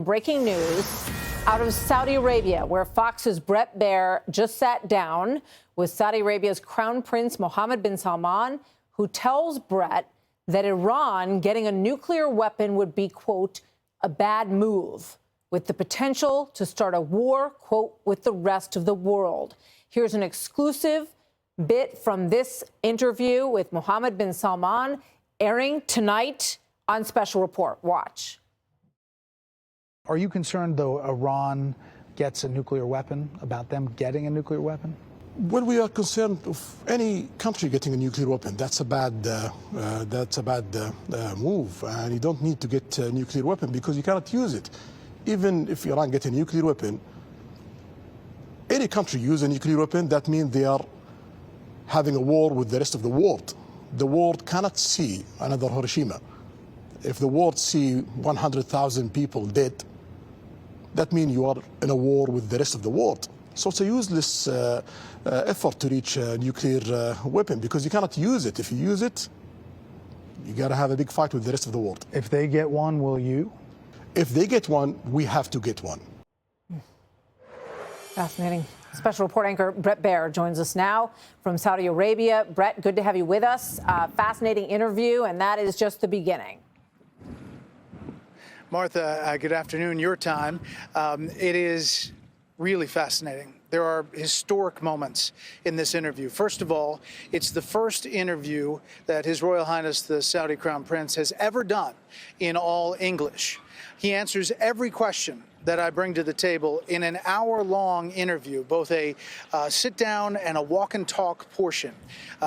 Breaking news out of Saudi Arabia, where Fox's Bret Baier just sat down with Saudi Arabia's Crown Prince Mohammed bin Salman, who tells Bret that Iran getting a nuclear weapon would be, quote, a bad move, with the potential to start a war, quote, with the rest of the world. Here's an exclusive bit from this interview with Mohammed bin Salman, airing tonight on Special Report. Watch. Are you concerned, though, Iran gets a nuclear weapon, about them getting a nuclear weapon? Well, we are concerned of any country getting a nuclear weapon. That's a bad move, and you don't need to get a nuclear weapon because you cannot use it. Even if Iran gets a nuclear weapon, any country use a nuclear weapon, that means they are having a war with the rest of the world. The world cannot see another Hiroshima. If the world see 100,000 people dead, that means you are in a war with the rest of the world. So it's a useless effort to reach a nuclear weapon because you cannot use it. If you use it, you got to have a big fight with the rest of the world. If they get one, will you? If they get one, we have to get one. Fascinating. Special Report anchor Bret Baier joins us now from Saudi Arabia. Bret, good to have you with us. Fascinating interview, and that is just the beginning. Martha, good afternoon, your time. It is really fascinating. There are historic moments in this interview. First of all, it's the first interview that His Royal Highness the Saudi Crown Prince has ever done in all English. He answers every question that I bring to the table in an hour-long interview, both a sit-down and a walk-and-talk portion.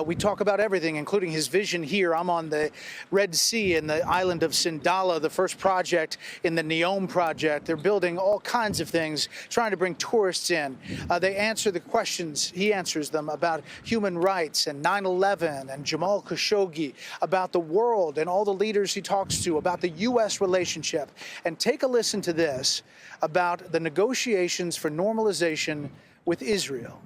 We talk about everything, including his vision here. I'm on the Red Sea in the island of Sindala, the first project in the Neom project. They're building all kinds of things, trying to bring tourists in. They answer the questions, he answers them, about human rights and 9/11 and Jamal Khashoggi, about the world and all the leaders he talks to, about the U.S. relationship. And take a listen to this about the negotiations for normalization with Israel.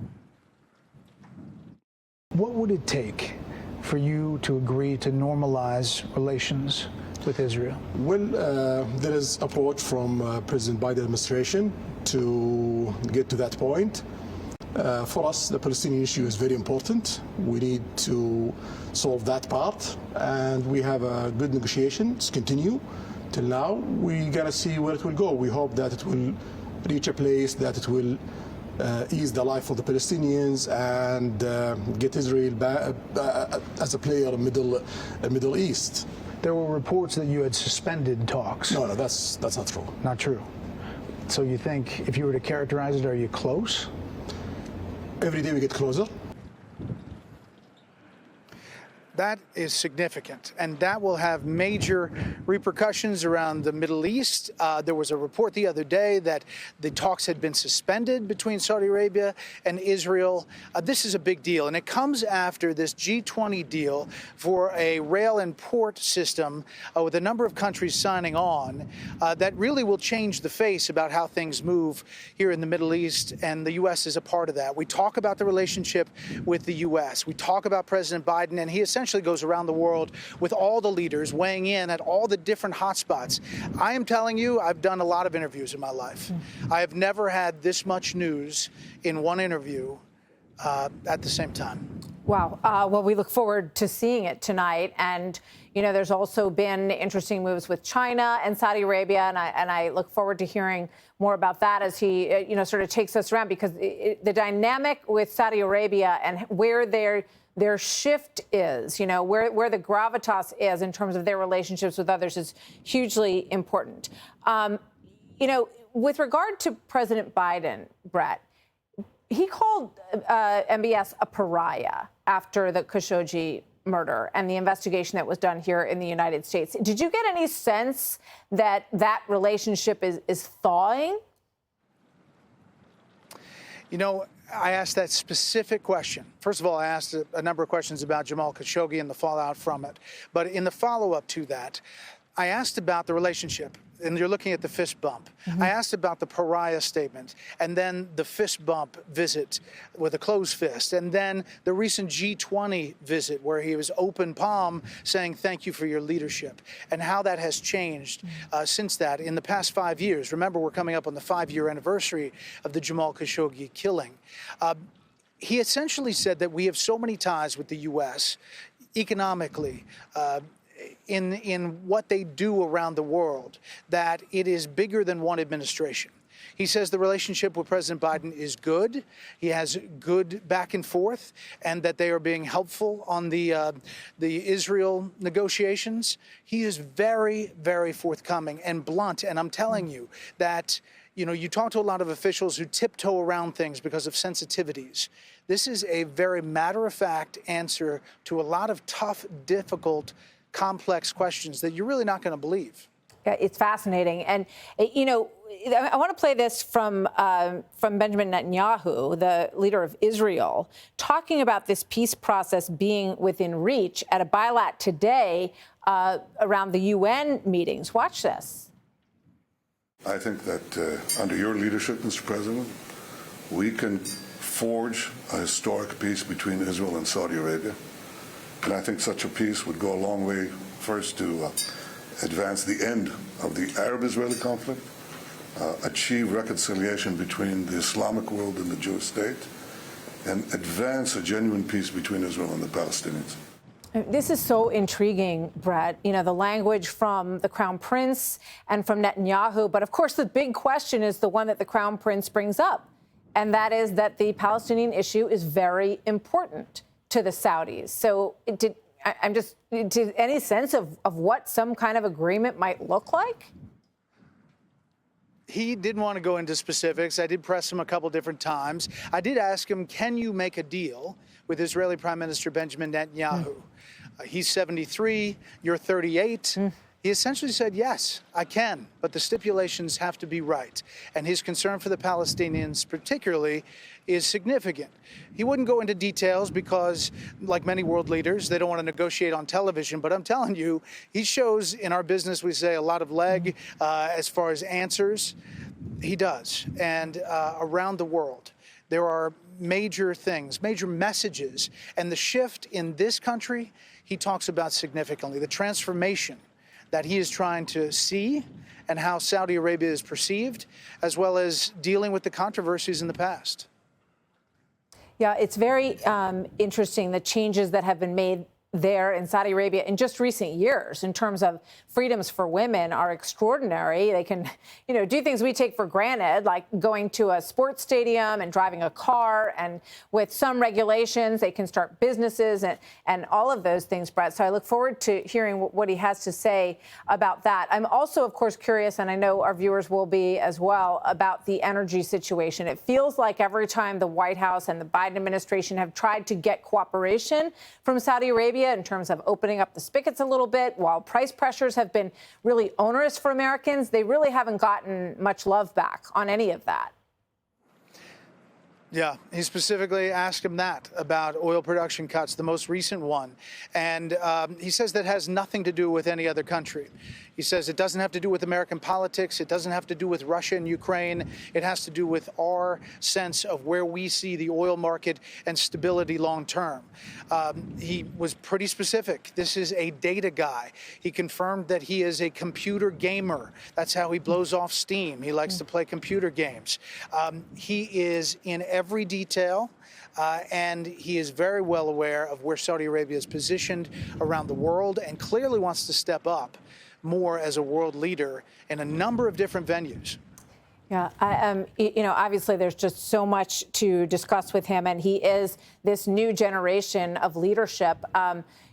What would it take for you to agree to normalize relations with Israel? Well, there is approach from President Biden administration to get to that point. For us, the Palestinian issue is very important. We need to solve that part, and we have a good negotiations continue. Till now, we gotta see where it will go. We hope that it will reach a place that it will ease the life of the Palestinians and get Israel back, as a player in Middle East. There were reports that you had suspended talks. No, that's not true. Not true. So you think, if you were to characterize it, are you close? Every day we get closer. That is significant, and that will have major repercussions around the Middle East. There was a report the other day that the talks had been suspended between Saudi Arabia and Israel. This is a big deal, and it comes after this G20 deal for a rail and port system with a number of countries signing on that really will change the face about how things move here in the Middle East, and the U.S. is a part of that. We talk about the relationship with the U.S. We talk about President Biden, and he essentially goes around the world with all the leaders weighing in at all the different hotspots. I am telling you, I've done a lot of interviews in my life. I have never had this much news in one interview at the same time. Wow. Well, we look forward to seeing it tonight. And, you know, there's also been interesting moves with China and Saudi Arabia. And I look forward to hearing more about that as he, sort of takes us around, because the dynamic with Saudi Arabia and where their shift is, where the gravitas is in terms of their relationships with others is hugely important. With regard to President Biden, Bret, he called MBS a pariah after the Khashoggi murder and the investigation that was done here in the United States. Did you get any sense that that relationship is thawing? I asked that specific question. First of all, I asked a number of questions about Jamal Khashoggi and the fallout from it. But in the follow-up to that, I asked about the relationship. and you're looking at the fist bump. I asked about the pariah statement, and then the fist bump visit with a closed fist, and then the recent G20 visit where he was open palm saying thank you for your leadership, and how that has changed since that in the past 5 years. Remember, we're coming up on the 5-year anniversary of the Jamal Khashoggi killing. He essentially said that we have so many ties with the U.S. economically, in what they do around the world, that it is bigger than one administration. He says the relationship with President Biden is good. He has good back and forth, and that they are being helpful on the Israel negotiations. He is very, very forthcoming and blunt. And I'm telling you that, you know, you talk to a lot of officials who tiptoe around things because of sensitivities. This is a very matter-of-fact answer to a lot of tough, difficult, complex questions that you're really not going to believe. Yeah, it's fascinating. And, you know, I want to play this from Benjamin Netanyahu, the leader of Israel, talking about this peace process being within reach at a bilat today around the UN meetings. Watch this. I think that under your leadership, Mr. President, we can forge a historic peace between Israel and Saudi Arabia. And I think such a peace would go a long way, first, to advance the end of the Arab-Israeli conflict, achieve reconciliation between the Islamic world and the Jewish state, and advance a genuine peace between Israel and the Palestinians. This is so intriguing, Bret. You know, the language from the Crown Prince and from Netanyahu. But of course, the big question is the one that the Crown Prince brings up, and that is that the Palestinian issue is very important to the Saudis. So did any sense of what some kind of agreement might look like? He didn't want to go into specifics. I did press him a couple different times. I did ask him, can you make a deal with Israeli Prime Minister Benjamin Netanyahu? He's 73, you're 38. He essentially said, yes, I can, but the stipulations have to be right. And his concern for the Palestinians particularly is significant. He wouldn't go into details because, like many world leaders, they don't want to negotiate on television. But I'm telling you, he shows in our business, we say, a lot of leg as far as answers. He does. And around the world, there are major things, major messages. And the shift in this country, he talks about significantly, the transformation that he is trying to see and how Saudi Arabia is perceived, as well as dealing with the controversies in the past. Yeah, it's very interesting, the changes that have been made there in Saudi Arabia in just recent years in terms of freedoms for women are extraordinary. They can, you know, do things we take for granted, like going to a sports stadium and driving a car. And with some regulations, they can start businesses and all of those things, Bret. So I look forward to hearing what he has to say about that. I'm also, of course, curious, and I know our viewers will be as well, about the energy situation. It feels like every time the White House and the Biden administration have tried to get cooperation from Saudi Arabia in terms of opening up the spigots a little bit, while price pressures have been really onerous for Americans, they really haven't gotten much love back on any of that. Yeah, he specifically asked him that about oil production cuts, the most recent one. And he says that has nothing to do with any other country. He says it doesn't have to do with American politics. It doesn't have to do with Russia and Ukraine. It has to do with our sense of where we see the oil market and stability long term. He was pretty specific. This is a data guy. He confirmed that he is a computer gamer. That's how he blows off steam. He likes to play computer games. He is in every detail. And he is very well aware of where Saudi Arabia is positioned around the world and clearly wants to step up more as a world leader in a number of different venues. Yeah, you know, obviously there's just so much to discuss with him, and he is this new generation of leadership.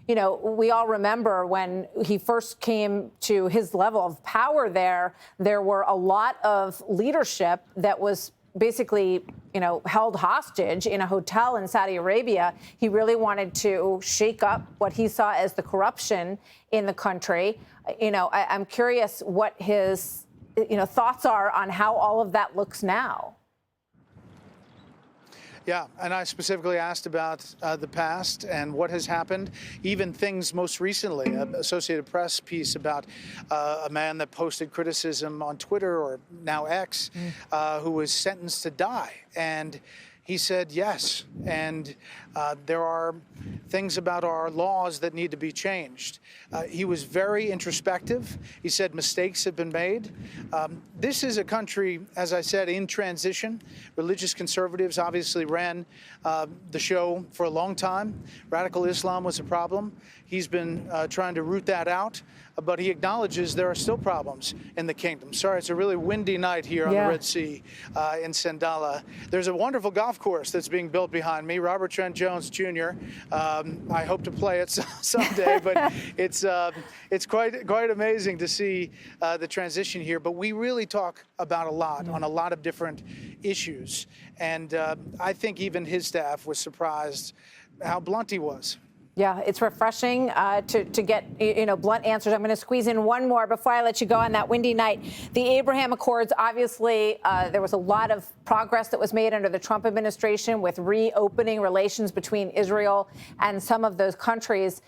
You know, we all remember when he first came to his level of power there were a lot of leadership that was basically, you know, held hostage in a hotel in Saudi Arabia. He really wanted to shake up what he saw as the corruption in the country. You know, I'm curious what his, you know, thoughts are on how all of that looks now. Yeah, and I specifically asked about the past and what has happened, even things most recently, an Associated Press piece about a man that posted criticism on Twitter, or now X, who was sentenced to die. And he said yes, and there are things about our laws that need to be changed. He was very introspective. He said mistakes have been made. This is a country, as I said, in transition. Religious conservatives obviously ran the show for a long time. Radical Islam was a problem. He's been trying to root that out, but he acknowledges there are still problems in the kingdom. Sorry, it's a really windy night here on the Red Sea in Sandala. There's a wonderful golf course that's being built behind me, Robert Trent Jones Jr. I hope to play it someday, but it's quite amazing to see the transition here. But we really talk about a lot on a lot of different issues, and I think even his staff was surprised how blunt he was. Yeah, it's refreshing to get, blunt answers. I'm going to squeeze in one more before I let you go on that windy night. The Abraham Accords, obviously, there was a lot of progress that was made under the Trump administration with reopening relations between Israel and some of those countries,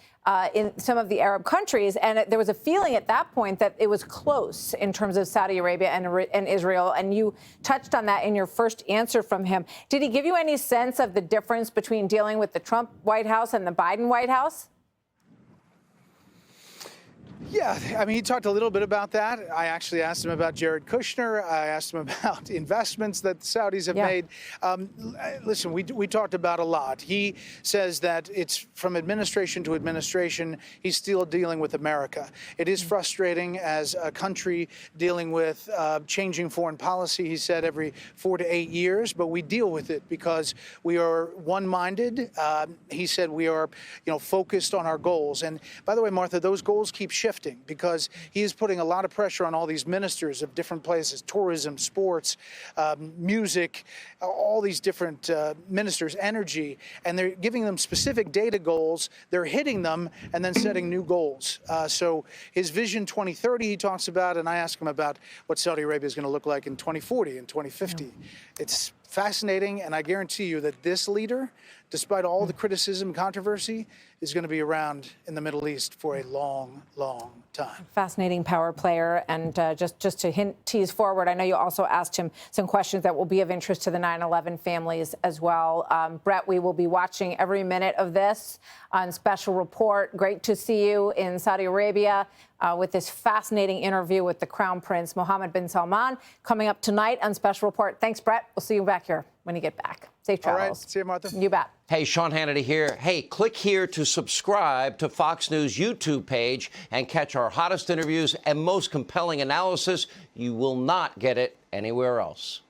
in some of the Arab countries. And there was a feeling at that point that it was close in terms of Saudi Arabia and Israel. And you touched on that in your first answer from him. Did he give you any sense of the difference between dealing with the Trump White House and the Biden White House? Yeah, I mean, he talked a little bit about that. I actually asked him about Jared Kushner. I asked him about investments that the Saudis have made. Listen, we talked about a lot. He says that it's from administration to administration, he's still dealing with America. It is frustrating as a country dealing with changing foreign policy, he said, every 4 to 8 years, but we deal with it because we are one-minded. He said we are, focused on our goals. And by the way, Martha, those goals keep shifting, because he is putting a lot of pressure on all these ministers of different places, tourism, sports, music, all these different ministers, energy, and they're giving them specific data goals. They're hitting them and then setting new goals. So his Vision 2030 he talks about, and I ask him about what Saudi Arabia is going to look like in 2040 and 2050. Yeah. It's fascinating, and I guarantee you that this leader, despite all the criticism and controversy, is going to be around in the Middle East for a long, long time. Fascinating power player. And just to tease forward, I know you also asked him some questions that will be of interest to the 9/11 families as well. Bret, we will be watching every minute of this on Special Report. Great to see you in Saudi Arabia with this fascinating interview with the Crown Prince Mohammed bin Salman coming up tonight on Special Report. Thanks, Bret. We'll see you back here when you get back. Safe travels. All right. See you, Martha. You bet. Hey, Sean Hannity here. Hey, click here to subscribe to Fox News YouTube page and catch our hottest interviews and most compelling analysis. You will not get it anywhere else.